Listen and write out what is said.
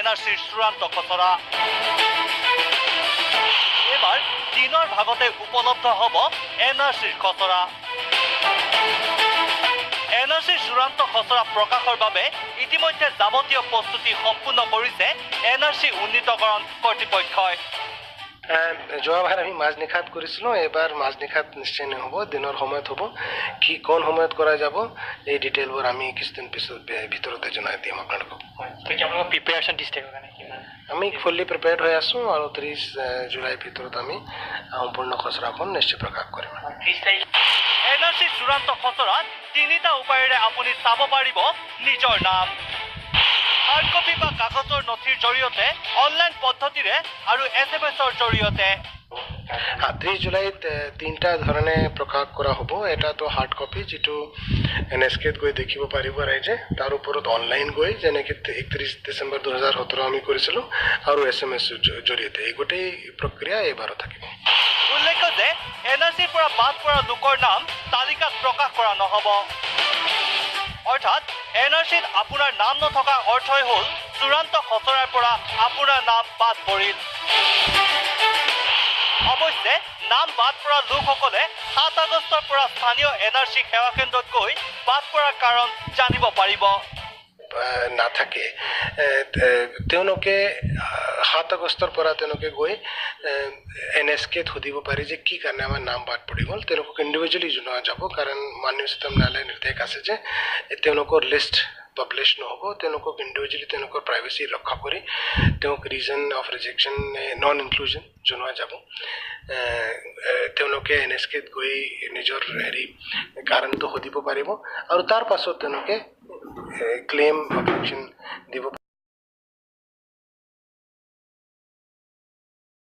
এনআৰচিৰ চূড়ান্ত খচৰা এবাৰ দিনৰ ভাগতে উপলব্ধ হ'ব এনআৰচিৰ খচৰা এনআৰচিৰ চূড়ান্ত খচৰা প্ৰকাশৰ বাবে ইতিমধ্যে যাৱতীয় প্ৰস্তুতি সম্পূৰ্ণ কৰিছে এনআৰচি উন্নীতকৰণ কৰ্তৃপক্ষই যোৱাবাৰ আমি মাজনিশাত কৰিছিলোঁ এবাৰ মাজনিশাত নিশ্চয় নহ'ব দিনৰ সময়ত হ'ব কি কোন সময়ত কৰা যাব এই ডিটেইলবোৰ আমি কিছুদিন পিছত ভিতৰতে জনাই দিম আপোনালোকক প্ৰিপেয়াৰেশ্যন দিছে আমি ফুল্লি প্ৰিপেয়াৰ্ড হৈ আছোঁ আৰু 30 জুলাইৰ ভিতৰত আমি সম্পূৰ্ণ খচৰাখন নিশ্চয় প্ৰকাশ কৰিম এনআৰচিৰ চূড়ান্ত খচৰাত তিনিটা উপায়েৰে আপুনি চাব পাৰিব নিজৰ নাম হাৰ্ড কপি বা কাগজৰ নথিৰ জৰিয়তে অনলাইন পদ্ধতিৰে আৰু SMS-ৰ জৰিয়তে 30 জুলাইত তিনিটা ধৰণে প্ৰকাশ কৰা হ'ব এটাটো হাৰ্ড কপি যিটো NSKত গৈ দেখিব পাৰিব ৰাইজে তাৰ ওপৰত অনলাইন গৈ যেনেকৈ 31 ডিচেম্বৰ 2017 আমি কৰিছিলোঁ আৰু SMS-ৰ জৰিয়তে এই গোটেই প্ৰক্ৰিয়া এইবাৰো থাকিব উল্লেখ্য যে এনআৰচিৰ পৰা বাদ পৰা লোকৰ নাম তালিকাত প্ৰকাশ কৰা নহ'ব অৰ্থাৎ এনআৰচিত আপোনাৰ নাম নথকা অৰ্থই হ'ল চূড়ান্ত খচৰাৰ পৰা আপোনাৰ নাম বাদ পৰিল অৱশ্যে নাম বাদ পৰা লোকসকলে 7 আগষ্টৰ পৰা স্থানীয় এনআৰচি সেৱা কেন্দ্ৰত গৈ বাদ পৰাৰ কাৰণ জানিব পাৰিব নাথাকে তেওঁলোকে 7 আগষ্টৰ পৰা তেওঁলোকে গৈ NSKত সুধিব পাৰি যে কি কাৰণে আমাৰ নাম বাদ পৰি গ'ল তেওঁলোকক ইণ্ডিভিজুৱেলি জনোৱা যাব কাৰণ মাননীয় উচ্চতম ন্যায়ালয়ৰ নিৰ্দেশ আছে যে তেওঁলোকৰ লিষ্ট পাব্লিছ নহ'ব তেওঁলোকক ইণ্ডিভিজুৱেলি তেওঁলোকৰ প্ৰাইভেচি ৰক্ষা কৰি তেওঁক reason of rejection non inclusion জনোৱা যাব তেওঁলোকে NSKত গৈ নিজৰ কাৰণটো সুধিব পাৰিব আৰু তাৰ পাছত তেওঁলোকে ক্লেইম অবজেকশ্যন দিব